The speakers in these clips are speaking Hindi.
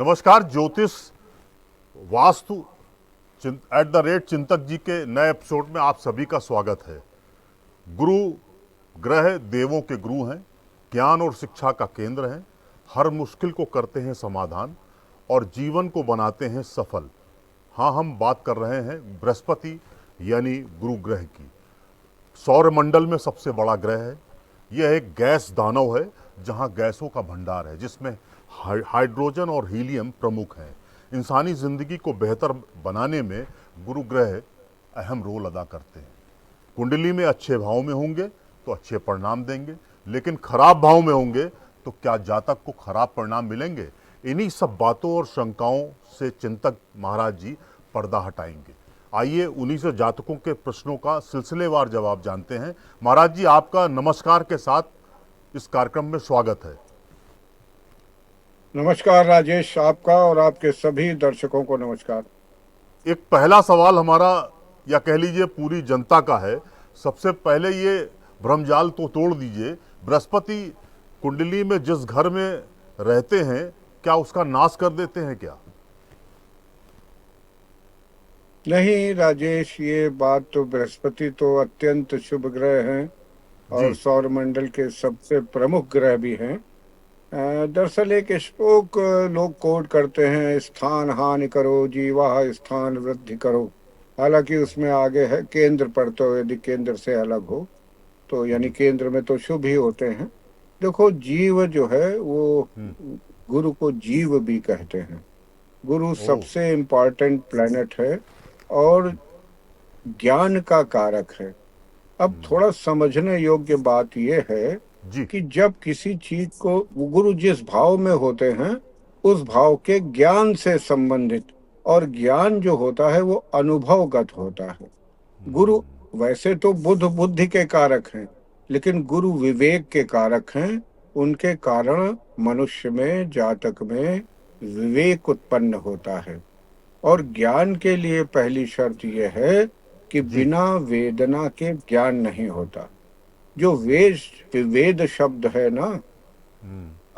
नमस्कार। ज्योतिष वास्तु @चिंतक जी के नए एपिसोड में आप सभी का स्वागत है। गुरु ग्रह देवों के गुरु हैं, ज्ञान और शिक्षा का केंद्र हैं, हर मुश्किल को करते हैं समाधान और जीवन को बनाते हैं सफल। हाँ, हम बात कर रहे हैं बृहस्पति यानी गुरु ग्रह की। सौरमंडल में सबसे बड़ा ग्रह है। यह एक गैस दानव है जहाँ गैसों का भंडार है, जिसमें हाइड्रोजन और हीलियम प्रमुख हैं। इंसानी जिंदगी को बेहतर बनाने में गुरु ग्रह अहम रोल अदा करते हैं। कुंडली में अच्छे भाव में होंगे तो अच्छे परिणाम देंगे, लेकिन खराब भाव में होंगे तो क्या जातक को खराब परिणाम मिलेंगे? इन्हीं सब बातों और शंकाओं से चिंतक महाराज जी पर्दा हटाएंगे। आइए उन्हीं से जातकों के प्रश्नों का सिलसिलेवार जवाब जानते हैं। महाराज जी, आपका नमस्कार के साथ इस कार्यक्रम में स्वागत है। नमस्कार राजेश, आपका और आपके सभी दर्शकों को नमस्कार। एक पहला सवाल हमारा, या कह लीजिए पूरी जनता का है। सबसे पहले ये भ्रमजाल तो तोड़ दीजिए, बृहस्पति कुंडली में जिस घर में रहते हैं क्या उसका नाश कर देते हैं क्या? नहीं राजेश, ये बात तो बृहस्पति तो अत्यंत शुभ ग्रह हैं और सौरमंडल के सबसे प्रमुख ग्रह भी हैं। दरअसल एक श्लोक लोग कोट करते हैं, स्थान हानि करो जीवा स्थान वृद्धि करो। हालांकि उसमें आगे है केंद्र पर, तो यदि केंद्र से अलग हो तो यानी केंद्र में तो शुभ ही होते हैं। देखो, जीव जो है वो गुरु को जीव भी कहते हैं। गुरु सबसे इम्पोर्टेंट प्लैनेट है और ज्ञान का कारक है। अब थोड़ा समझने योग्य बात यह है कि जब किसी चीज को गुरु जिस भाव में होते हैं उस भाव के ज्ञान से संबंधित, और ज्ञान जो होता है वो अनुभवगत होता है। गुरु वैसे तो बुद्धि के कारक हैं, लेकिन गुरु विवेक के कारक हैं। उनके कारण मनुष्य में, जातक में विवेक उत्पन्न होता है। और ज्ञान के लिए पहली शर्त यह है कि बिना वेदना के ज्ञान नहीं होता। जो वेद शब्द है ना,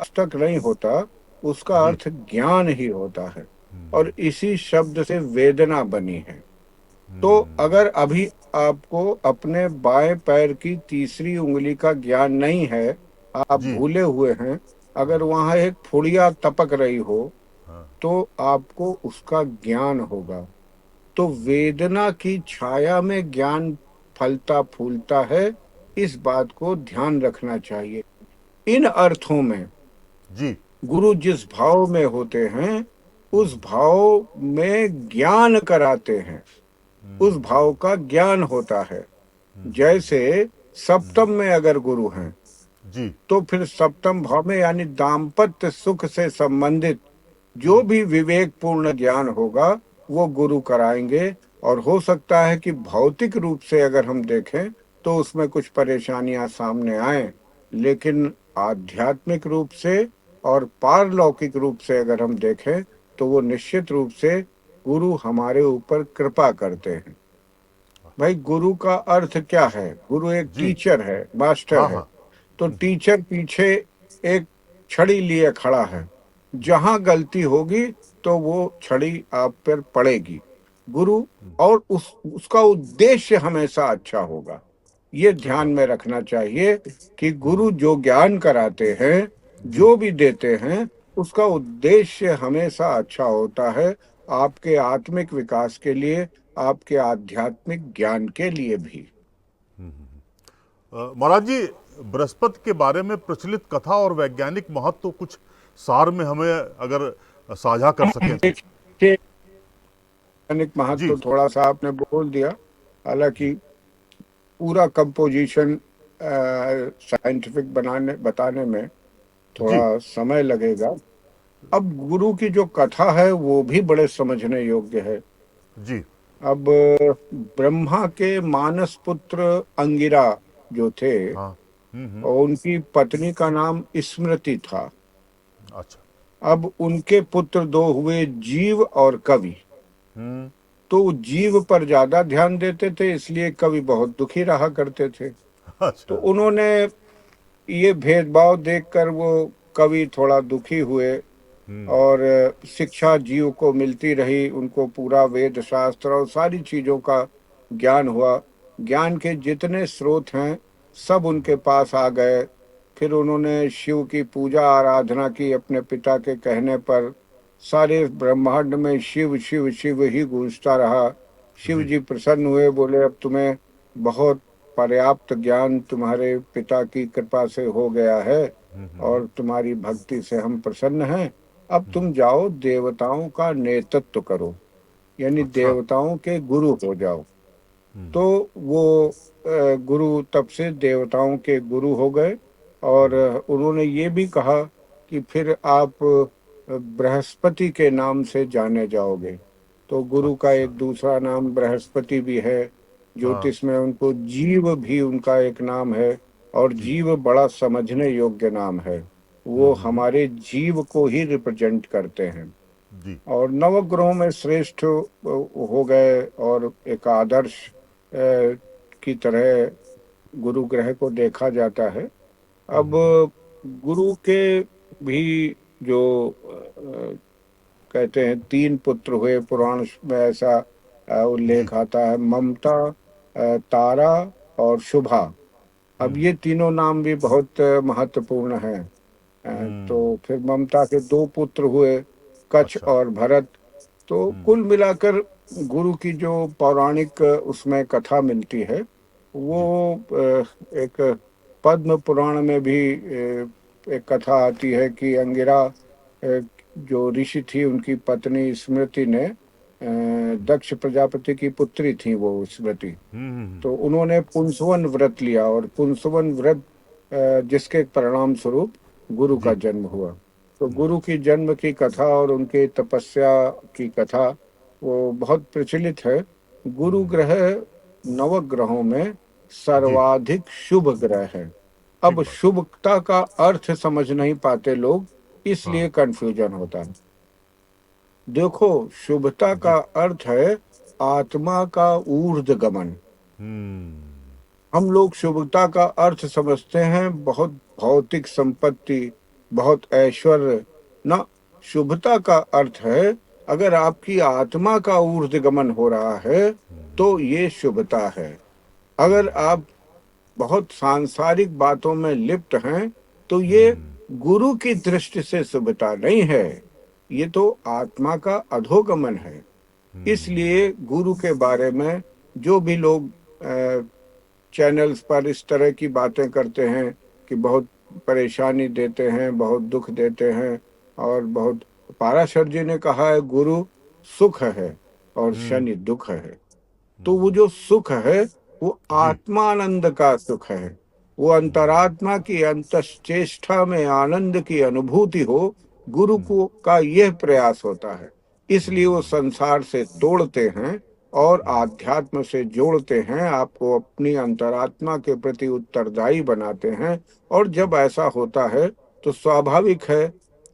अष्टक नहीं होता, उसका अर्थ ज्ञान ही होता है और इसी शब्द से वेदना बनी है। तो अगर अभी आपको अपने बाएं पैर की तीसरी उंगली का ज्ञान नहीं है, आप भूले हुए हैं, अगर वहां एक फुड़िया टपक रही हो तो आपको उसका ज्ञान होगा। तो वेदना की छाया में ज्ञान फलता फूलता है, इस बात को ध्यान रखना चाहिए। इन अर्थों में गुरु जिस भाव में होते हैं उस भाव में ज्ञान कराते हैं, उस भाव का ज्ञान होता है। जैसे सप्तम में अगर गुरु हैं तो फिर सप्तम भाव में यानी दाम्पत्य सुख से संबंधित जो भी विवेकपूर्ण ज्ञान होगा वो गुरु कराएंगे। और हो सकता है कि भौतिक रूप से अगर हम देखें तो उसमें कुछ परेशानियां सामने आए, लेकिन आध्यात्मिक रूप से और पारलौकिक रूप से अगर हम देखें तो वो निश्चित रूप से गुरु हमारे ऊपर कृपा करते हैं। भाई, गुरु का अर्थ क्या है? गुरु एक टीचर है, मास्टर है। तो टीचर पीछे एक छड़ी लिए खड़ा है, जहां गलती होगी तो वो छड़ी आप पर पड़ेगी। गुरु और उसका उद्देश्य हमेशा अच्छा होगा। ये ध्यान में रखना चाहिए कि गुरु जो ज्ञान कराते हैं, जो भी देते हैं, उसका उद्देश्य हमेशा अच्छा होता है, आपके आत्मिक विकास के लिए, आपके आध्यात्मिक ज्ञान के लिए भी। महाराज जी, बृहस्पति के बारे में प्रचलित कथा और वैज्ञानिक महत्व कुछ सार में हमें अगर साझा कर सकें तो। वैज्ञानिक महत्व थोड़ा सा आपने बोल दिया, हालांकि पूरा कंपोजिशन साइंटिफिक बताने में थोड़ा समय लगेगा। अब गुरु की जो कथा है वो भी बड़े समझने योग्य है। अब ब्रह्मा के मानस पुत्र अंगिरा जो थे, और उनकी पत्नी का नाम स्मृति था। अच्छा। अब उनके पुत्र दो हुए, जीव और कवि। तो जीव पर ज्यादा ध्यान देते थे, इसलिए कवि बहुत दुखी रहा करते थे। अच्छा। तो उन्होंने ये भेदभाव देखकर वो कवि थोड़ा दुखी हुए और शिक्षा जीव को मिलती रही, उनको पूरा वेद शास्त्र और सारी चीजों का ज्ञान हुआ। ज्ञान के जितने स्रोत हैं सब उनके पास आ गए। फिर उन्होंने शिव की पूजा आराधना की अपने पिता के कहने पर। सारे ब्रह्मांड में शिव शिव शिव ही गूंजता रहा। शिव जी। जी प्रसन्न हुए, बोले अब तुम्हें बहुत पर्याप्त ज्ञान तुम्हारे पिता की कृपा से हो गया है और तुम्हारी भक्ति से हम प्रसन्न हैं। अब तुम जाओ देवताओं का नेतृत्व करो, यानी अच्छा। देवताओं के गुरु हो जाओ। तो वो गुरु तब से देवताओं के गुरु हो गए। और उन्होंने ये भी कहा कि फिर आप बृहस्पति के नाम से जाने जाओगे। तो गुरु का अच्छा। एक दूसरा नाम बृहस्पति भी है। हाँ। ज्योतिष में उनको जीव भी उनका एक नाम है, और जी। जीव बड़ा समझने योग्य नाम है। वो हमारे जीव को ही रिप्रेजेंट करते हैं। जी। और नवग्रहों में श्रेष्ठ हो गए, और एक आदर्श की तरह गुरु ग्रह को देखा जाता है। अब गुरु के भी जो कहते हैं तीन पुत्र हुए, पुराण में ऐसा जी। उल्लेख आता है, ममता, तारा और शुभा। अब ये तीनों नाम भी बहुत महत्वपूर्ण हैं। तो फिर ममता के दो पुत्र हुए, कच्छ अच्छा। और भरत। तो कुल मिलाकर गुरु की जो पौराणिक उसमें कथा मिलती है, वो जी। एक पद्म पुराण में भी एक कथा आती है कि अंगिरा जो ऋषि थी, उनकी पत्नी स्मृति ने दक्ष प्रजापति की पुत्री थी वो स्मृति। तो उन्होंने पुंसवन व्रत लिया, और पुंसवन व्रत जिसके परिणाम स्वरूप गुरु का जी। जन्म हुआ। तो गुरु की जन्म की कथा और उनके तपस्या की कथा वो बहुत प्रचलित है। गुरु ग्रह नवग्रहों में जी। सर्वाधिक शुभ ग्रह है। अब ठीक बात। शुभता का अर्थ समझ नहीं पाते लोग, इसलिए हाँ। कंफ्यूजन होता है। देखो, शुभता जी। का अर्थ है आत्मा का ऊर्ध्वगमन। हम लोग शुभता का अर्थ समझते हैं बहुत भौतिक संपत्ति, बहुत ऐश्वर्य। ना, शुभता का अर्थ है अगर आपकी आत्मा का ऊर्ध्वगमन हो रहा है तो ये शुभता है। अगर आप बहुत सांसारिक बातों में लिप्त हैं तो ये गुरु की दृष्टि से शुभता नहीं है, ये तो आत्मा का अधोगमन है। इसलिए गुरु के बारे में जो भी लोग चैनल्स पर इस तरह की बातें करते हैं कि बहुत परेशानी देते हैं, बहुत दुख देते हैं, और बहुत, पाराशर जी ने कहा है गुरु सुख है और शनि दुख है। तो वो जो सुख है वो जी। आत्मानंद का सुख है। वो अंतरात्मा की अंतश्चेष्टा में आनंद की अनुभूति हो, गुरु को का यह प्रयास होता है। इसलिए वो संसार से तोड़ते हैं और आध्यात्म से जोड़ते हैं, आपको अपनी अंतरात्मा के प्रति उत्तरदायी बनाते हैं। और जब ऐसा होता है तो स्वाभाविक है,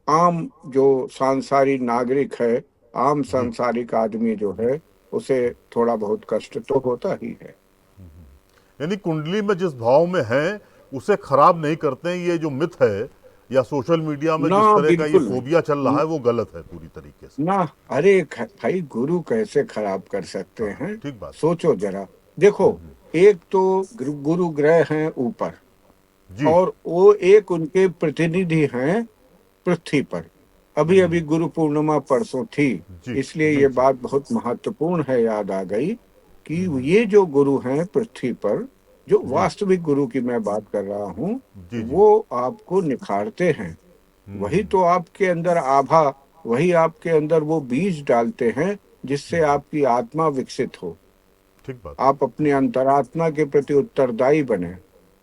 आम जो सांसारिक नागरिक है, आम जी। सांसारिक आदमी जो है, उसे थोड़ा बहुत कष्ट तो होता ही है। यानी कुंडली में जिस भाव में है उसे खराब नहीं करते हैं, ये जो मिथ है या सोशल मीडिया में ना, जिस तरह का ये बिल्कुल फोबिया चल रहा नहीं। है वो गलत है पूरी तरीके से। ना, अरे भाई, गुरु कैसे खराब कर सकते हाँ, हैं? ठीक बात। सोचो जरा। देखो, एक तो गुरु ग्रह हैं ऊपर, जी। और वो एक उनके प्रतिनिधि हैं पृथ्वी पर। अभी अभी गुरु पूर्णिमा परसों थी, जी। इसलिए जी। ये जी। बात बहुत महत्वपूर्ण है, याद आ गई कि ये जो गुरु हैं पृथ्वी पर, जो जी। वास्तविक गुरु की मैं बात कर रहा हूँ, जी। जी। वो आपको निखारते हैं। वही तो आपके अंदर आभा, वही आपके अंदर वो बीज डालते हैं जिससे आपकी आत्मा विकसित हो, ठीक बात। आप अपनी अंतरात्मा के प्रति उत्तरदायी बने।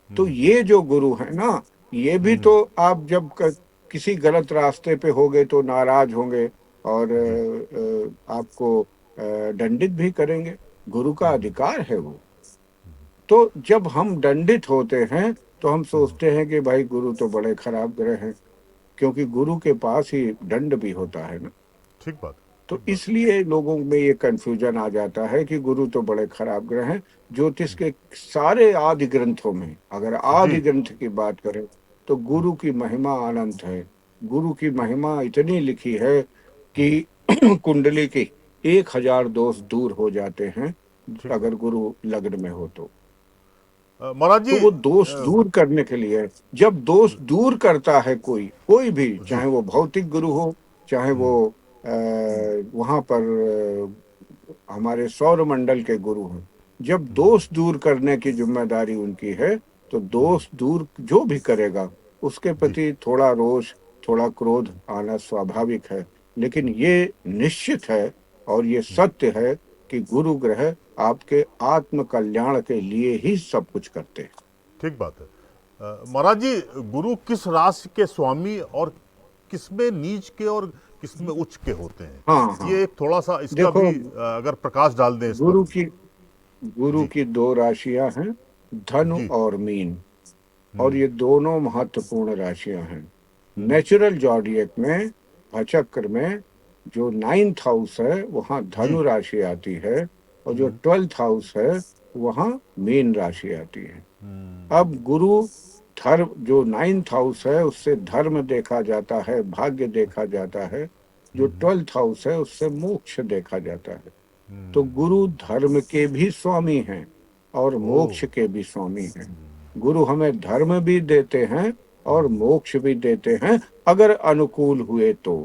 तो ये जो गुरु है ना, ये भी तो आप जब किसी गलत रास्ते पे होगे तो नाराज होंगे, और जी। आपको दंडित भी करेंगे। गुरु का अधिकार है वो। तो जब हम दंडित होते हैं तो हम सोचते हैं कि भाई गुरु तो बड़े खराब ग्रह हैं, क्योंकि गुरु के पास ही दंड भी होता है ना। ठीक बात। तो ठीक बात। इसलिए लोगों में ये कंफ्यूजन आ जाता है कि गुरु तो बड़े खराब ग्रह हैं। ज्योतिष के सारे आदि ग्रंथों में, अगर आदि जी। ग्रंथ की बात करें, तो गुरु की महिमा अनंत है। गुरु की महिमा इतनी लिखी है कि कुंडली के 1000 दोष दूर हो जाते हैं ठीक बात। अगर गुरु लग्न में हो तो। महाराज तो जी वो दोष दूर करने के लिए, जब दोष दूर करता है कोई भी, जी। चाहे वो भौतिक गुरु हो, चाहे वो वहां पर हमारे सौर मंडल के गुरु हैं, जब दोष दूर करने की जिम्मेदारी उनकी है, तो दोष दूर जो भी करेगा उसके जी। प्रति थोड़ा रोष, थोड़ा क्रोध आना स्वाभाविक है। लेकिन ये निश्चित है और ये सत्य है कि गुरु ग्रह आपके आत्म कल्याण के लिए ही सब कुछ करते हैं। ठीक बात है। महाराज जी, गुरु किस राशि के स्वामी और किसमें नीच के और किसमें उच्च के होते हैं? हाँ हाँ, ये एक थोड़ा सा इसका देखो, भी अगर प्रकाश डाल दें इस पर। गुरु की गुरु जी की दो राशियां हैं, धनु जी। और मीन, और ये दोनों महत्वपूर्ण राशियां हैं। नेचुरल जॉडियक में, भचक्र में, जो 9th हाउस है वहाँ जी। धनु राशि आती है, और जो 12th हाउस है वहाँ मीन राशि आती है। अब गुरु धर्म, जो 9th हाउस है उससे धर्म देखा जाता है, भाग्य देखा जाता है, जो 12th हाउस है उससे मोक्ष देखा जाता है। तो गुरु धर्म के भी स्वामी हैं और ओ। मोक्ष के भी स्वामी हैं। गुरु हमें धर्म भी देते हैं और मोक्ष भी देते हैं अगर अनुकूल हुए तो।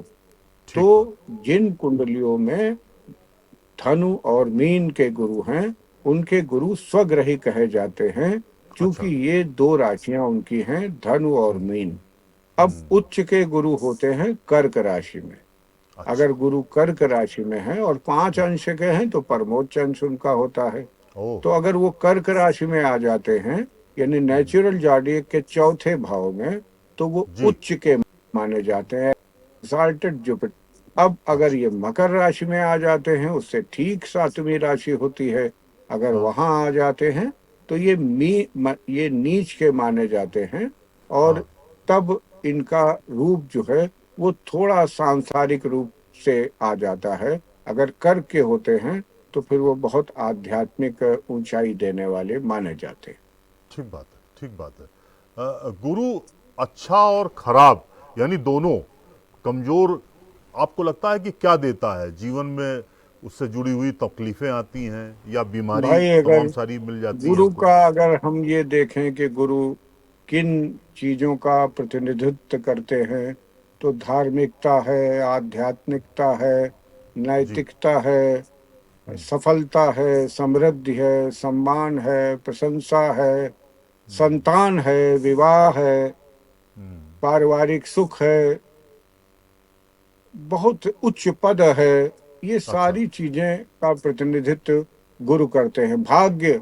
ठीक बात। तो जिन कुंडलियों में धनु और मीन के गुरु हैं, उनके गुरु स्वग्रही कहे जाते हैं, क्योंकि अच्छा। ये दो राशियां उनकी हैं, धनु और मीन। अब उच्च के गुरु होते हैं कर्क राशि में। अगर अच्छा। गुरु कर्क राशि में है और 5 अंश के हैं तो परमोच्च अंश उनका होता है। ओ। तो अगर वो कर्क राशि में आ जाते हैं, यानी नेचुरल जॉडियक के चौथे भाव में, तो वो जी। उच्च के माने जाते हैं, एक्साल्टेड जुपिटर। अब अगर अच्छा। ये मकर राशि में आ जाते हैं, उससे ठीक 7वीं राशि होती है, अगर हाँ वहां आ जाते हैं तो ये नीच के माने जाते हैं। और हाँ। तब इनका रूप जो है वो थोड़ा सांसारिक रूप से आ जाता है। अगर कर्क के होते हैं तो फिर वो बहुत आध्यात्मिक ऊंचाई देने वाले माने जाते हैं। ठीक बात है। ठीक बात है। गुरु अच्छा और खराब यानी दोनों कमजोर आपको लगता है कि क्या देता है जीवन में? उससे जुड़ी हुई तकलीफें आती हैं या बीमारी भाई, तमाम अगर सारी मिल जाती है गुरु हमको? का, अगर हम ये देखें कि गुरु किन चीजों का प्रतिनिधित्व करते हैं, तो धार्मिकता है, आध्यात्मिकता है, जी। नैतिकता है, सफलता है, समृद्धि है, सम्मान है, प्रशंसा है, संतान है, विवाह है, पारिवारिक सुख है, बहुत उच्च पद है, ये अच्छा। सारी चीजें का प्रतिनिधित्व गुरु करते हैं। भाग्य,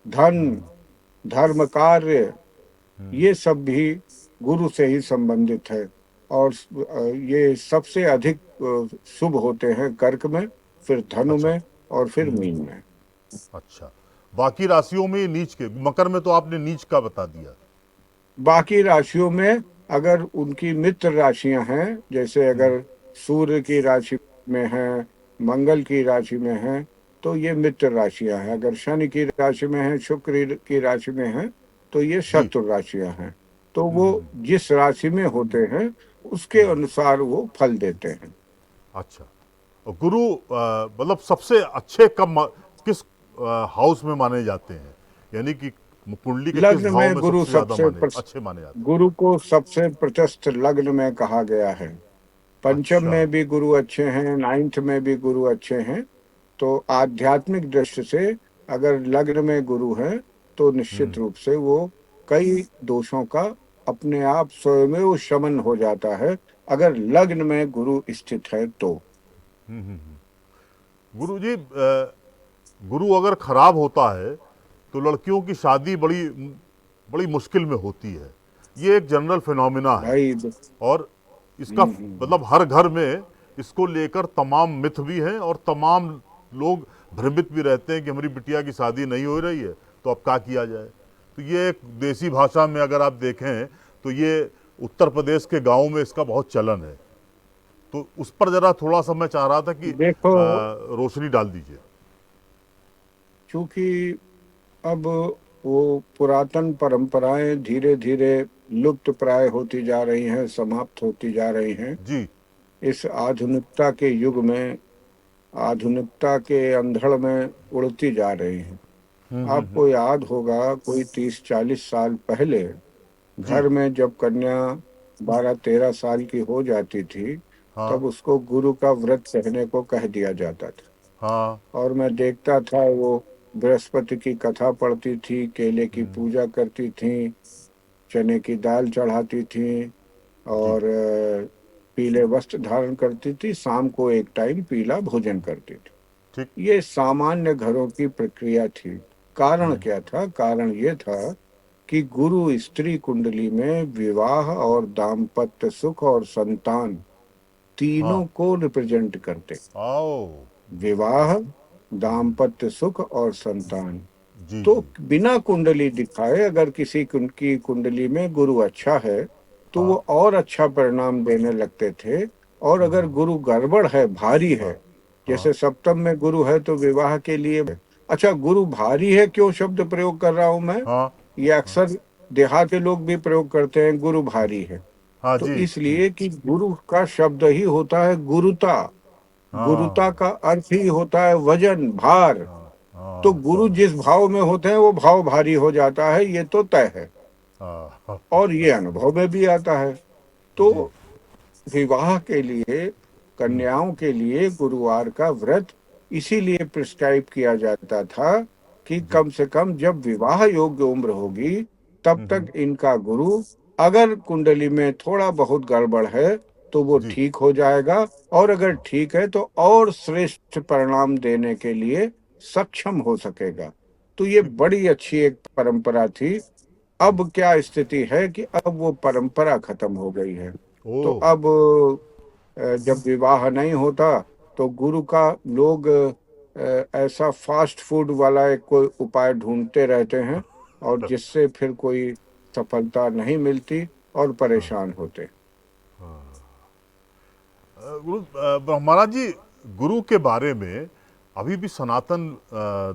धन, धर्म कार्य, ये सब भी गुरु से ही संबंधित है। और ये सबसे अधिक शुभ होते हैं कर्क में, फिर धनु अच्छा। में, और फिर मीन में। अच्छा। बाकी राशियों में नीच के, मकर में तो आपने नीच का बता दिया। बाकी राशियों में अगर उनकी मित्र राशियां हैं, जैसे अगर सूर्य की राशि में है, मंगल की राशि में है, तो ये मित्र राशियां हैं। अगर शनि की राशि में है, शुक्र की राशि में है, तो ये जी। शत्रु राशियां हैं। तो वो जिस राशि में होते हैं उसके अनुसार वो फल देते हैं। अच्छा। और गुरु मतलब सबसे अच्छे किस हाउस में माने जाते हैं? यानी कि कुंडली के किस लग्न भाव में में गुरु सबसे ज्यादा अच्छे माने जाते हैं? गुरु को सबसे प्रतिष्ठ लग्न में कहा गया है। पंचम अच्छा। में भी गुरु अच्छे हैं, 9th में भी गुरु अच्छे हैं। तो आध्यात्मिक दृष्टि से अगर लग्न में गुरु है तो निश्चित रूप से वो कई दोषों का अपने आप स्वयं वो शमन हो जाता है, अगर लग्न में गुरु स्थित है तो। गुरु जी, गुरु अगर खराब होता है तो लड़कियों की शादी बड़ी बड़ी मुश्किल में होती है। ये एक जनरल फिनोमिना है भाई, और इसका मतलब हर घर में इसको लेकर तमाम मिथ भी हैं और तमाम लोग भ्रमित भी रहते हैं कि हमारी बिटिया की शादी नहीं हो रही है तो अब क्या किया जाए। तो ये एक देसी भाषा में अगर आप देखें तो ये उत्तर प्रदेश के गांवों में इसका बहुत चलन है। तो उस पर जरा थोड़ा सा मैं चाह रहा था कि देखो, रोशनी डाल दीजिए। चूंकि अब वो पुरातन परंपराएं धीरे धीरे लुप्त प्राय होती जा रही हैं, समाप्त होती जा रही हैं। जी। इस आधुनिकता के युग में, आधुनिकता के अंधड़ में उड़ती जा रही हैं। आपको याद होगा, कोई 30-40 साल पहले जी। घर में जब कन्या 12-13 साल की हो जाती थी, हाँ। तब उसको गुरु का व्रत रहने को कह दिया जाता था। हाँ। और मैं देखता था, वो बृहस्पति की कथा पढ़ती थी, केले की पूजा करती थी, चने की दाल चढ़ाती थी, जी। और पीले वस्त्र धारण करती थी, शाम को एक टाइम पीला भोजन करती थी। ठीक। ये सामान्य घरों की प्रक्रिया थी। कारण क्या था? कारण ये था कि गुरु स्त्री कुंडली में विवाह और दाम्पत्य सुख और संतान हाँ। तीनों को रिप्रेजेंट करते। आओ। विवाह, दाम्पत्य सुख और संतान। जी तो जी। बिना कुंडली दिखाए अगर किसी की कुंडली में गुरु अच्छा है, तो वो हाँ। और अच्छा परिणाम देने लगते थे। और अगर गुरु गड़बड़ है, भारी है, हाँ। हाँ। जैसे सप्तम में गुरु है तो विवाह के लिए। अच्छा, गुरु भारी है क्यों शब्द प्रयोग कर रहा हूं मैं? हाँ। ये अक्सर देहात के लोग भी प्रयोग करते हैं, गुरु भारी है। हाँ तो जी जी। इसलिए कि गुरु का शब्द ही होता है गुरुता। गुरुता हाँ। का अर्थ ही होता है वजन, भार। हाँ। तो हाँ, गुरु समझ। जिस भाव में होते हैं वो भाव भारी हो जाता है, ये तो तय है। हाँ हाँ। और ये अनुभव में भी आता है। तो जी। विवाह के लिए, कन्याओं के लिए गुरुवार का व्रत इसीलिए प्रिस्क्राइब किया जाता था कि जी। कम से कम जब विवाह योग्य उम्र होगी, तब तक इनका गुरु, अगर कुंडली में थोड़ा बहुत गड़बड़ है तो वो जी। ठीक हो जाएगा, और अगर ठीक है तो और श्रेष्ठ परिणाम देने के लिए सक्षम हो सकेगा। तो ये ठीक। बड़ी अच्छी एक परंपरा थी। अब क्या स्थिति है कि अब वो परंपरा खत्म हो गई है। ओ। तो अब जब विवाह नहीं होता, तो गुरु का लोग ऐसा फास्ट फूड वाला एक कोई उपाय ढूंढते रहते हैं, और जिससे फिर कोई सफलता नहीं मिलती और परेशान होते हैं। गुरु महाराज जी, गुरु के बारे में अभी भी सनातन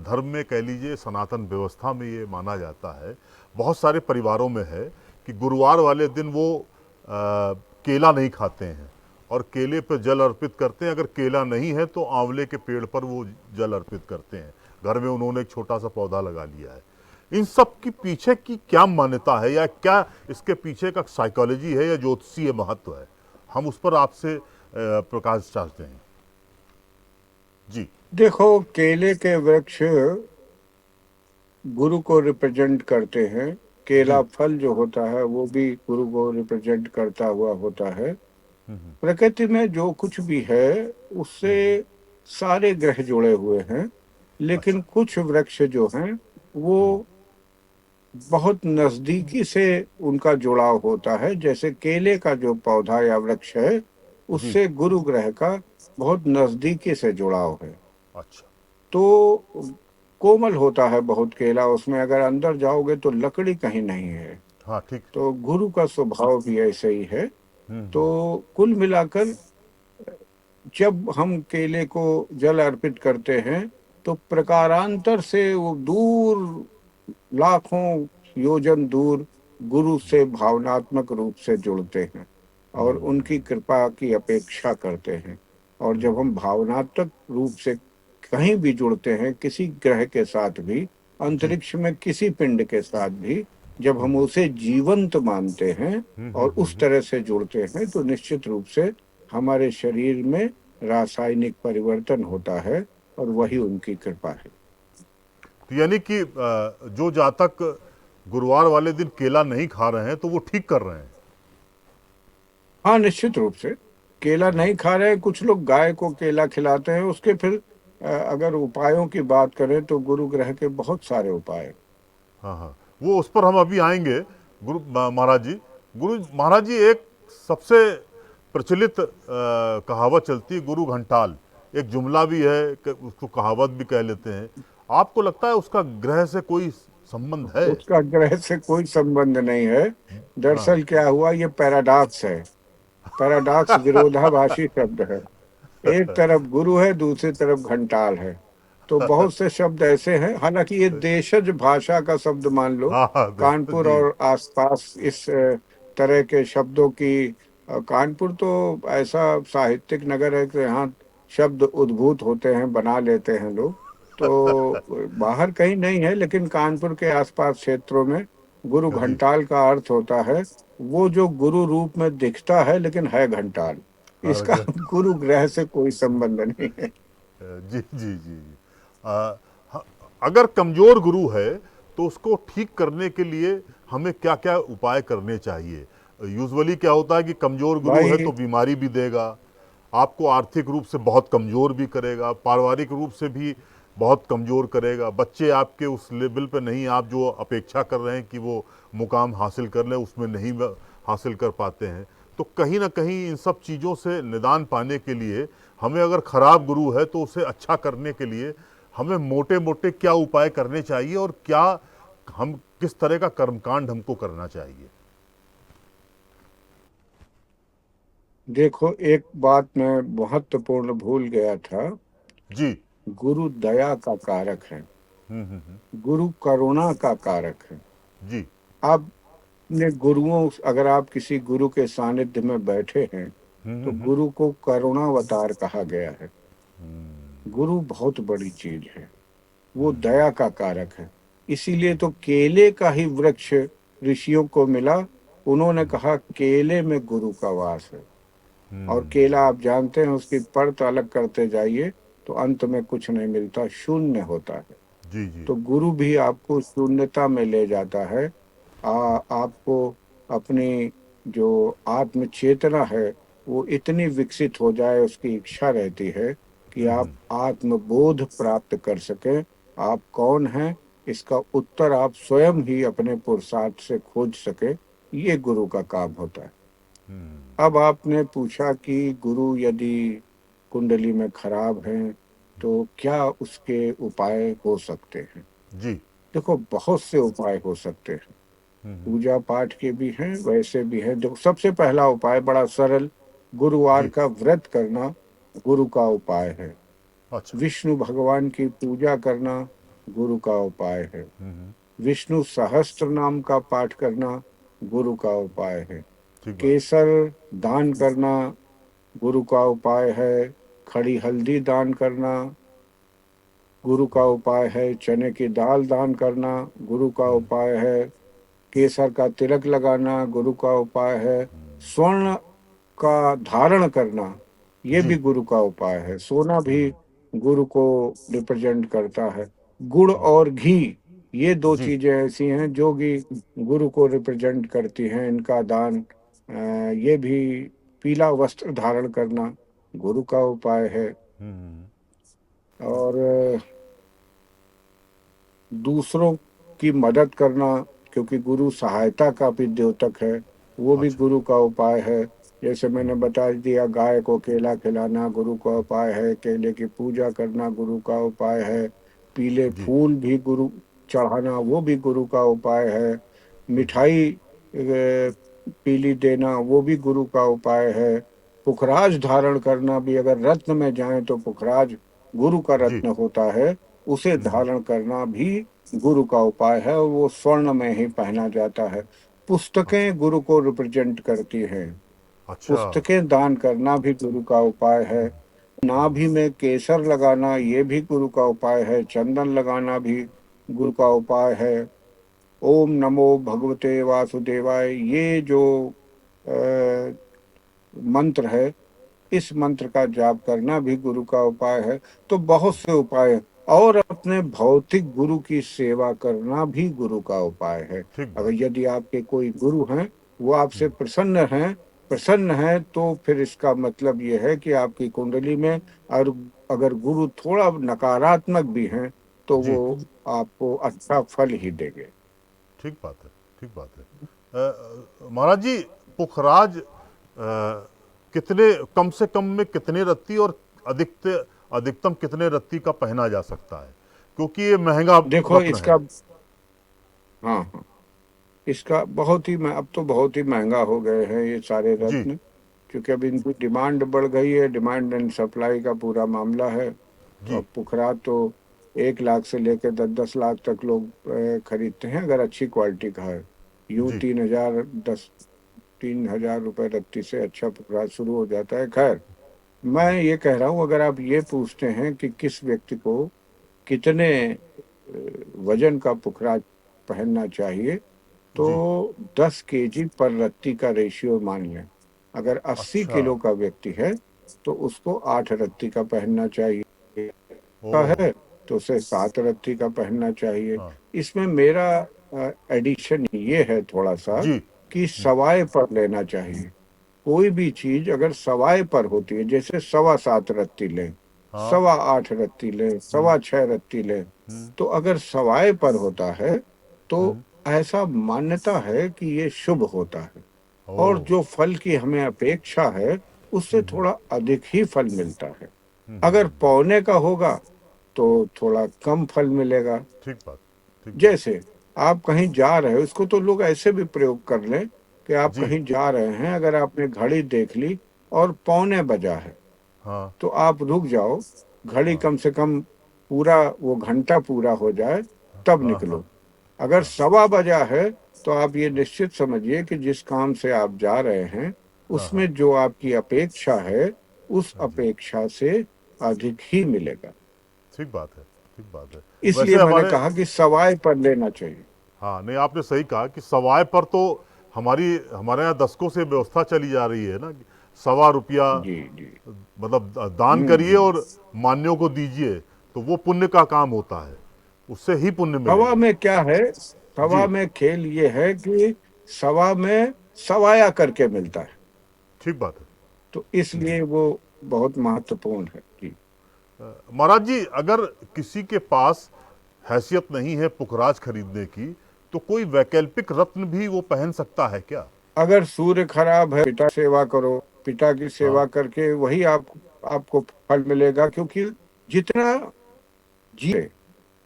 धर्म में, कह लीजिए सनातन व्यवस्था में ये माना जाता है, बहुत सारे परिवारों में है कि गुरुवार वाले दिन वो केला नहीं खाते हैं और केले पर जल अर्पित करते हैं। अगर केला नहीं है तो आंवले के पेड़ पर वो जल अर्पित करते हैं। घर में उन्होंने एक छोटा सा पौधा लगा लिया है। इन सब की पीछे की क्या मान्यता है, या क्या इसके पीछे का साइकोलॉजी है या ज्योतिषीय महत्व है? हम उस पर आपसे प्रकाश चाहते हैं। जी। देखो, केले के वृक्ष गुरु को रिप्रेजेंट करते हैं। केला जी। फल जो होता है वो भी गुरु को रिप्रेजेंट करता हुआ होता है। प्रकृति में जो कुछ भी है उससे सारे ग्रह जुड़े हुए हैं, लेकिन अच्छा। कुछ वृक्ष जो हैं वो बहुत नजदीकी से उनका जुड़ाव होता है। जैसे केले का जो पौधा या वृक्ष है, जी। उससे गुरु ग्रह का बहुत नजदीकी से जुड़ाव है। अच्छा। तो कोमल होता है बहुत केला, उसमें अगर अंदर जाओगे तो लकड़ी कहीं नहीं है। हाँ, ठीक। तो गुरु का स्वभाव भी ऐसे ही है। तो कुल मिलाकर जब हम केले को जल अर्पित करते हैं, तो प्रकारांतर से वो दूर, लाखों योजन दूर गुरु से भावनात्मक रूप से जुड़ते हैं और उनकी कृपा की अपेक्षा करते हैं। और जब हम भावनात्मक रूप से कहीं भी जुड़ते हैं, किसी ग्रह के साथ भी, जी। अंतरिक्ष में किसी पिंड के साथ भी, जब हम उसे जीवंत मानते हैं और उस तरह से जुड़ते हैं, तो निश्चित रूप से हमारे शरीर में रासायनिक परिवर्तन होता है, और वही उनकी कृपा है। तो यानी कि जो जातक गुरुवार वाले दिन केला नहीं खा रहे हैं तो वो ठीक कर रहे हैं। हाँ, निश्चित रूप से केला नहीं खा रहे हैं। कुछ लोग गाय को केला खिलाते हैं। उसके फिर अगर उपायों की बात करें तो गुरु ग्रह के बहुत सारे उपाय हैं। हाँ हाँ, वो उस पर हम अभी आएंगे। गुरु महाराज जी, गुरु महाराज जी, एक सबसे प्रचलित कहावत चलती है, गुरु घंटाल। एक जुमला भी है, उसको कहावत भी कह लेते हैं। आपको लगता है उसका ग्रह से कोई संबंध है? उसका ग्रह से कोई संबंध नहीं है। हाँ। दरअसल क्या हुआ, ये पैराडॉक्स है। पैराडॉक्स विरोधाभासी शब्द है। एक तरफ गुरु है, दूसरी तरफ घंटाल है। तो बहुत से शब्द ऐसे हैं, हालांकि ये देशज भाषा का शब्द मान लो। हाँ हाँ कानपुर जी। और आसपास इस तरह के शब्दों की कानपुर तो ऐसा साहित्यिक नगर है कि यहाँ शब्द उद्भूत होते हैं, बना लेते हैं लोग। तो बाहर कहीं नहीं है, लेकिन कानपुर के आसपास क्षेत्रों में गुरु जी घंटाल का अर्थ होता है वो जो गुरु रूप में दिखता है लेकिन है घंटाल। इसका अगर गुरु ग्रह से कोई संबंध नहीं है। जी जी जी जी। हाँ, अगर कमजोर गुरु है तो उसको ठीक करने के लिए हमें क्या क्या उपाय करने चाहिए? यूजुअली क्या होता है कि कमजोर गुरु है भाई तो बीमारी भी देगा, आपको आर्थिक रूप से बहुत कमजोर भी करेगा, पारिवारिक रूप से भी बहुत कमजोर करेगा, बच्चे आपके उस लेवल पे नहीं, आप जो अपेक्षा कर रहे हैं कि वो मुकाम हासिल कर लें उसमें नहीं हासिल कर पाते हैं। तो कहीं ना कहीं इन सब चीज़ों से निदान पाने के लिए हमें, अगर खराब गुरु है तो उसे अच्छा करने के लिए हमें मोटे मोटे क्या उपाय करने चाहिए और क्या हम किस तरह का कर्मकांड हमको करना चाहिए? देखो, एक बात मैं महत्वपूर्ण भूल गया था। जी। गुरु दया का कारक है, गुरु करुणा का कारक है। जी आप ने गुरुओं, अगर आप किसी गुरु के सानिध्य में बैठे हैं तो गुरु को करुणावतार कहा गया है। गुरु बहुत बड़ी चीज है, वो दया का कारक है। इसीलिए तो केले का ही वृक्ष ऋषियों को मिला, उन्होंने कहा केले में गुरु का वास है। और केला आप जानते हैं, उसकी परत अलग करते जाइए तो अंत में कुछ नहीं मिलता, शून्य होता है। जी जी तो गुरु भी आपको शून्यता में ले जाता है। आपको अपनी जो आत्म चेतना है वो इतनी विकसित हो जाए, उसकी इच्छा रहती है कि आप आत्मबोध प्राप्त कर सकें। आप कौन हैं इसका उत्तर आप स्वयं ही अपने पुरुषार्थ से खोज सके, ये गुरु का काम होता है। अब आपने पूछा कि गुरु यदि कुंडली में खराब हैं तो क्या उसके उपाय हो सकते हैं। जी। देखो, बहुत से उपाय हो सकते हैं, पूजा पाठ के भी हैं, वैसे भी हैं। देखो, सबसे पहला उपाय बड़ा सरल, गुरुवार जी। का व्रत करना गुरु का उपाय है। अच्छा। विष्णु भगवान की पूजा करना गुरु का उपाय है। विष्णु सहस्त्र नाम का पाठ करना गुरु का उपाय है। ठीक बात। केसर दान करना गुरु का उपाय है। खड़ी हल्दी दान करना गुरु का उपाय है। चने की दाल दान करना गुरु का उपाय है। केसर का तिलक लगाना गुरु का उपाय है। स्वर्ण का धारण करना ये भी जी गुरु का उपाय है। सोना भी गुरु को रिप्रेजेंट करता है। गुड़ और घी ये दो जी। चीजें ऐसी हैं जो कि गुरु को रिप्रेजेंट करती हैं, इनका दान। ये भी पीला वस्त्र धारण करना गुरु का उपाय है। और दूसरों की मदद करना, क्योंकि गुरु सहायता का भी द्योतक है, वो भी अच्छा। गुरु का उपाय है। जैसे मैंने बता दिया, गाय को केला खिलाना गुरु का उपाय है। केले की पूजा करना गुरु का उपाय है। पीले जी फूल भी गुरु चढ़ाना वो भी गुरु का उपाय है। मिठाई पीली देना वो भी गुरु का उपाय है। पुखराज धारण करना भी, अगर रत्न में जाए तो पुखराज गुरु का जी। रत्न होता है, उसे धारण करना भी गुरु का उपाय है, और वो स्वर्ण में ही पहना जाता है। अच्छा। पुस्तकें गुरु को रिप्रेजेंट करती हैं, अच्छा। पुस्तकें दान करना भी गुरु का उपाय है। नाभि में केसर लगाना ये भी गुरु का उपाय है। चंदन लगाना भी गुरु का उपाय है। ओम नमो भगवते वासुदेवाय ये जो अ, मंत्र है, इस मंत्र का जाप करना भी गुरु का उपाय है। तो बहुत से उपाय हैं। और अपने भौतिक गुरु की सेवा करना भी गुरु का उपाय है। ठीक अगर बात है। यदि आपके कोई गुरु हैं, वो आपसे प्रसन्न है तो फिर इसका मतलब ये है कि आपकी कुंडली में, और अगर गुरु थोड़ा नकारात्मक भी हैं तो जी। वो आपको अच्छा फल ही देंगे। ठीक बात है। ठीक बात है। महाराज जी, पुखराज कितने, कम से कम में कितने रत्ती और अधिकतम कितने रत्ती का पहना जा सकता है, क्योंकि ये महंगा देखो रत्न इसका, है? हाँ हाँ, इसका बहुत ही, अब तो बहुत ही महंगा हो गए हैं ये सारे जी रत्न, क्योंकि अब इनकी डिमांड बढ़ गई है। डिमांड एंड सप्लाई का पूरा मामला है। तो जी अब पुखराज तो 1 लाख से लेकर 10-10 लाख तक लोग खरीदते हैं, अगर अच्छी क्वालिटी का है। यूं जी 3,000 रत्ती से अच्छा पुखराज शुरू हो जाता है। खैर, मैं ये कह रहा हूँ, अगर आप ये पूछते हैं कि किस व्यक्ति को कितने वजन का पुखराज पहनना चाहिए, जी। तो 10 kg पर रत्ती का रेशियो मान लें। अगर 80 अच्छा। किलो का व्यक्ति है तो उसको 8 रत्ती का पहनना चाहिए। ओ। का है तो उसे 7 रत्ती का पहनना चाहिए। हाँ। इसमें मेरा एडिशन ये है थोड़ा सा, जी। कि सवाए पर लेना चाहिए। कोई भी चीज अगर सवाए पर होती है, जैसे 7.25 रत्ती लें, हाँ। 8.25 रत्ती लें, हम्म। 6.25 रत्ती लें, हम्म। तो अगर सवाए पर होता है तो हम्म। ऐसा मान्यता है कि ये शुभ होता है, ओ। और जो फल की हमें अपेक्षा है उससे थोड़ा अधिक ही फल मिलता है। अगर पौने का होगा तो थोड़ा कम फल मिलेगा। ठीक बात। ठीक बात। जैसे आप कहीं जा रहे हो, इसको तो लोग ऐसे भी प्रयोग कर लें कि आप जी। कहीं जा रहे हैं, अगर आपने घड़ी देख ली और पौने बजा है, हाँ। तो आप रुक जाओ, घड़ी हाँ। कम से कम पूरा वो घंटा पूरा हो जाए तब हाँ। हाँ। निकलो। अगर हाँ। 1:15 है तो आप ये निश्चित समझिए कि जिस काम से आप जा रहे हैं हाँ। उसमें हाँ। जो आपकी अपेक्षा है उस हाँ जी। अपेक्षा से अधिक ही मिलेगा। ठीक बात है। ठीक बात है। इसलिए वैसे मैंने हमारे, कहा कि सवाए पर लेना चाहिए। हाँ नहीं आपने सही कहा कि सवाए पर तो हमारे यहाँ दशकों से व्यवस्था चली जा रही है ना कि ₹1.25 जी जी। मतलब दान करिए हम्म। और मान्यों को दीजिए, तो वो पुण्य का काम होता है, उससे ही पुण्य सवा मिलेगा। में क्या है, सवा जी। में खेल ये है कि सवा में सवाया करके मिलता है, ठीक बात है। तो इसलिए वो बहुत महत्वपूर्ण है जी। महाराज जी, अगर किसी के पास हैसियत नहीं है पुखराज खरीदने की, तो कोई वैकल्पिक रत्न भी वो पहन सकता है क्या? अगर सूर्य खराब है, पिता की सेवा करो, पिता की हाँ। सेवा करके वही आपको फल मिलेगा, क्योंकि जितना जी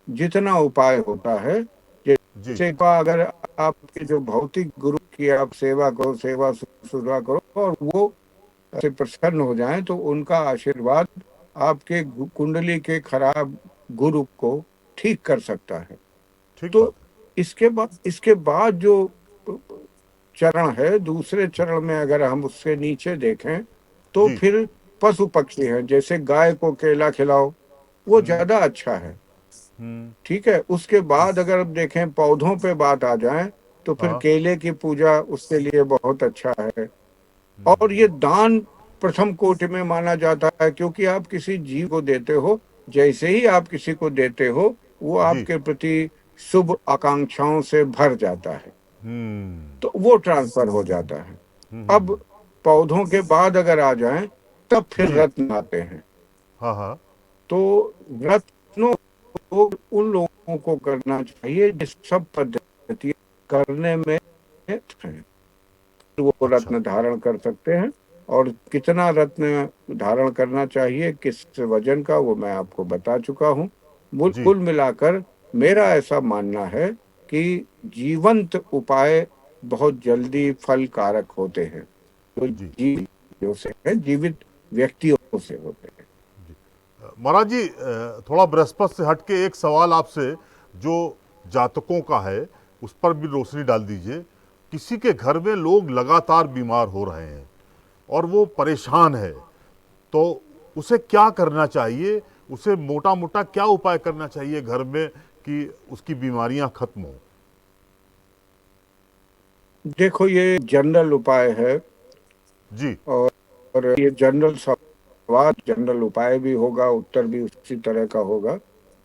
जितना उपाय होता है, जी। जैसे का अगर आपके जो भौतिक गुरु की आप सेवा करो, सेवा शुश्रूषा करो, और वो से प्रसन्न हो जाएं, तो उनका आशीर्वाद आपके कुंडली के खराब गुरु को ठीक कर सकता है। ठीक तो बात है। इसके बाद जो चरण है, दूसरे चरण में अगर हम उससे नीचे देखें तो जी। फिर पशु पक्षी हैं, जैसे गाय को केला खिलाओ, वो ज्यादा अच्छा है। हम्म। ठीक है, उसके बाद अगर अब देखें, पौधों पे बात आ जाए, तो फिर हाँ। केले की पूजा उसके लिए बहुत अच्छा है। और ये दान प्रथम कोटि में माना जाता है, क्योंकि आप किसी जीव को देते हो, जैसे ही आप किसी को देते हो वो जी। आपके प्रति शुभ आकांक्षाओं से भर जाता है, हम्म। तो वो ट्रांसफर हो जाता है। अब पौधों के बाद अगर आ जाएं, तब फिर जी। रत्न आते हैं। हाँ। हाँ। तो रत्नों को उन लोगों को करना चाहिए जिस सब पद्धति करने में हैं, वो अच्छा। रत्न धारण कर सकते हैं। और कितना रत्न धारण करना चाहिए, किस वजन का, वो मैं आपको बता चुका हूँ। जी। कुल मिलाकर मेरा ऐसा मानना है कि जीवंत उपाय बहुत जल्दी फल कारक होते हैं, जो जी। जीवियों से है, जीवित व्यक्तियों से होते हैं। महाराज जी, थोड़ा बृहस्पति से हटके एक सवाल आपसे, जो जातकों का है उस पर भी रोशनी डाल दीजिए। किसी के घर में लोग लगातार बीमार हो रहे हैं और वो परेशान है, तो उसे क्या करना चाहिए? उसे मोटा मोटा क्या उपाय करना चाहिए घर में कि उसकी बीमारियां खत्म हो? देखो, ये जनरल उपाय है, जी। और ये जनरल सवाल जनरल उपाय भी होगा, उत्तर भी उसी तरह का होगा।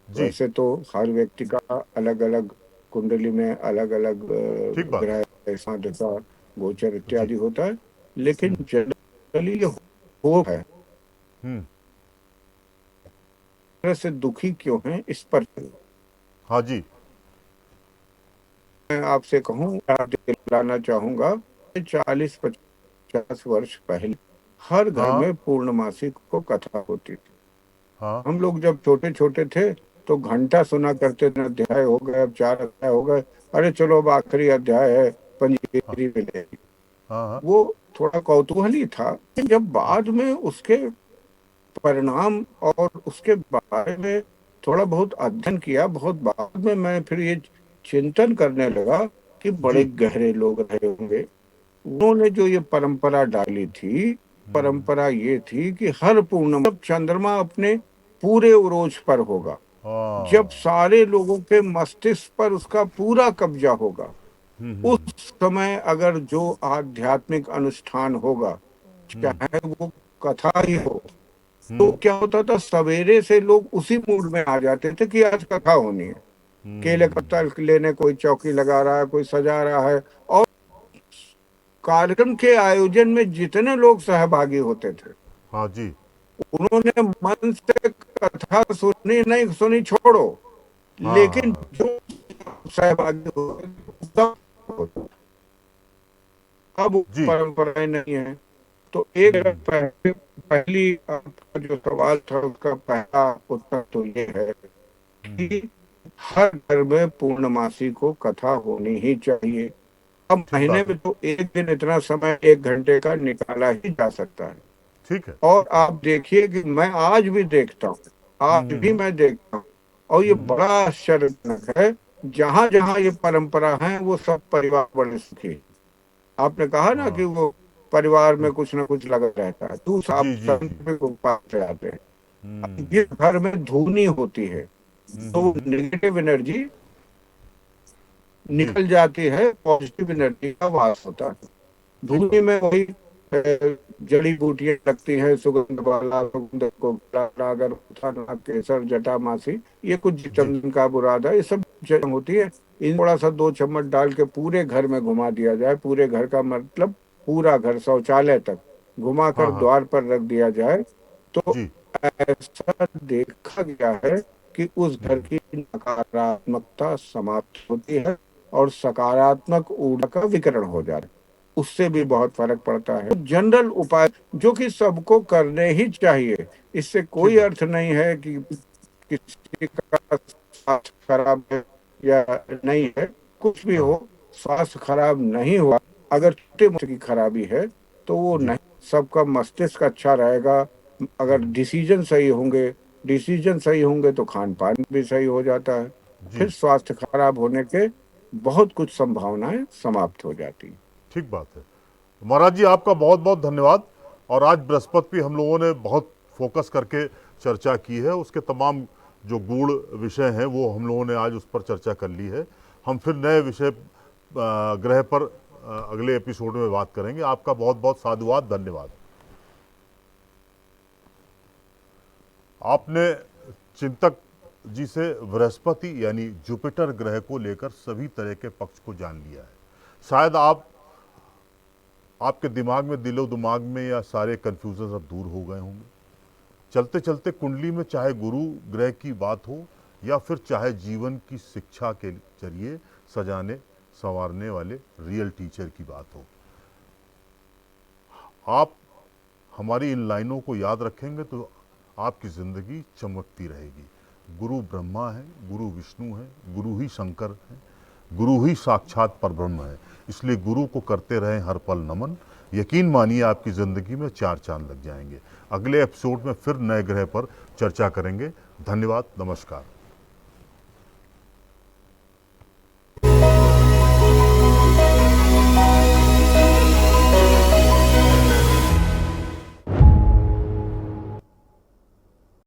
जी। वैसे तो हर व्यक्ति का अलग अलग कुंडली में अलग अलग ठीक बात है। ग्रह ऐसा दशा गोचर जी। इत्यादि होता है, लेकिन जनरली ये हो है। हम्म। तरह से दुखी क्यों हैं इस पर हाँ जी। मैं आपसे कहूँ, आप दिलाना चाहूंगा, 40-50 वर्ष पहले हर घर हाँ। में पूर्णमासी को कथा होती थी। हाँ। हम लोग जब छोटे छोटे थे तो घंटा सुना करते थे, अध्याय हो गए, अब 4 अध्याय हो गए, अरे चलो अब आखिरी अध्याय है, हाँ। पंजीरी मिलेगी। हाँ। हाँ। वो थोड़ा कौतूहल ही था, लेकिन जब बाद में उसके परिणाम और उसके बारे में थोड़ा बहुत अध्ययन किया, बहुत बाद में मैं फिर ये चिंतन करने लगा कि बड़े जी। गहरे लोग रहे होंगे। उन्होंने जो ये परंपरा डाली थी, परंपरा ये थी कि हर पूर्णिमा जब चंद्रमा अपने पूरे उरोज पर होगा, जब हाँ। सारे लोगों के मस्तिष्क पर उसका पूरा कब्जा होगा, उस हम्म। समय अगर जो आध्यात्मिक अनुष्ठान होगा, हम्म। चाहे वो कथा ही हो, तो हम्म। क्या होता था, सवेरे से लोग उसी मूड में आ जाते थे कि आज कथा होनी है। केले का हम्म। पत्ता लेने कोई चौकी लगा रहा है, कोई सजा रहा है, और कार्यक्रम के आयोजन में जितने लोग सहभागी होते थे, हाँ जी। उन्होंने मन से कथा सुनी नहीं सुनी छोड़ो, हाँ लेकिन हाँ। जो सहभागी होते थे, सब अब वो जी। परंपराएं नहीं है। तो एक हम्म। पहली आपका जो सवाल था उसका पहला उत्तर तो ये है हम्म। कि हर घर में पूर्णमासी को कथा होनी ही चाहिए। अब ठीक महीने बात है। में तो एक दिन इतना समय 1 घंटे का निकाला ही जा सकता है। ठीक है। और आप देखिए कि मैं आज भी देखता हूँ, आज भी हम्म। मैं देखता हूँ, और ये हम्म। बड़ा आश्चर्यजनक है। जहां जहां ये परंपरा है वो सब परिवार बड़े सुखी हैं। आपने कहा ना कि हाँ। वो परिवार में कुछ ना कुछ लगा रहता है, तू जी सब जी जी। संत पे गोपाल से आते हैं। हम्म। ये घर में धूनी होती है, तो हम्म। नेगेटिव एनर्जी जी निकल जाती है, पॉजिटिव एनर्जी का वास होता है। ठीक धूनी बात। में वही जड़ी बूटियां लगती हैं, सुगंध वाला, सुगंध को अगर थाना केसर जटामासी, ये कुछ जी चंदन का बुरादा, ये सब होती है। इन थोड़ा सा 2 चम्मच डाल के पूरे घर में घुमा दिया जाए, पूरे घर का मतलब पूरा घर शौचालय तक घुमा हाँ कर हाँ। द्वार पर रख दिया जाए, तो जी। ऐसा देखा गया है कि उस घर की नकारात्मकता समाप्त होती है और सकारात्मक ऊर्जा का विकिरण हो जाता है। उससे भी ठीक बात। बहुत फर्क पड़ता है। जनरल उपाय जो कि सबको करने ही चाहिए, इससे ठीक कोई बात। अर्थ नहीं है कि किसी का स्वास्थ्य खराब है या नहीं है, कुछ भी हाँ। हो, स्वास्थ्य खराब नहीं हुआ, अगर छोटे मोटे की खराबी है तो वो जी। नहीं, सबका मस्तिष्क अच्छा रहेगा। अगर डिसीजन सही होंगे तो खान पान भी सही हो जाता है, फिर जी। स्वास्थ्य खराब होने के बहुत कुछ संभावनाएं समाप्त हो जाती हैं। ठीक बात है। महाराज जी, आपका बहुत बहुत धन्यवाद। और आज बृहस्पति पे हम लोगों ने बहुत फोकस करके चर्चा की है, उसके तमाम जो गूढ़ विषय हैं वो हम लोगों ने आज उस पर चर्चा कर ली है। हम फिर नए विषय ग्रह पर अगले एपिसोड में बात करेंगे। आपका बहुत बहुत साधुवाद, धन्यवाद। आपने चिंतक जी से बृहस्पति यानी जुपिटर ग्रह को लेकर सभी तरह के पक्ष को जान लिया है। शायद आपके दिमाग में, दिलो दिमाग में या सारे कन्फ्यूजन अब दूर हो गए होंगे। चलते चलते कुंडली में चाहे गुरु ग्रह की बात हो या फिर चाहे जीवन की शिक्षा के जरिए सजाने संवारने वाले रियल टीचर की बात हो, आप हमारी इन लाइनों को याद रखेंगे तो आपकी ज़िंदगी चमकती रहेगी। गुरु ब्रह्मा है, गुरु विष्णु है, गुरु ही शंकर है, गुरु ही साक्षात परब्रह्म है। इसलिए गुरु को करते रहें हर पल नमन। यकीन मानिए आपकी ज़िंदगी में 4 चांद लग जाएंगे। अगले एपिसोड में फिर नए ग्रह पर चर्चा करेंगे। धन्यवाद, नमस्कार।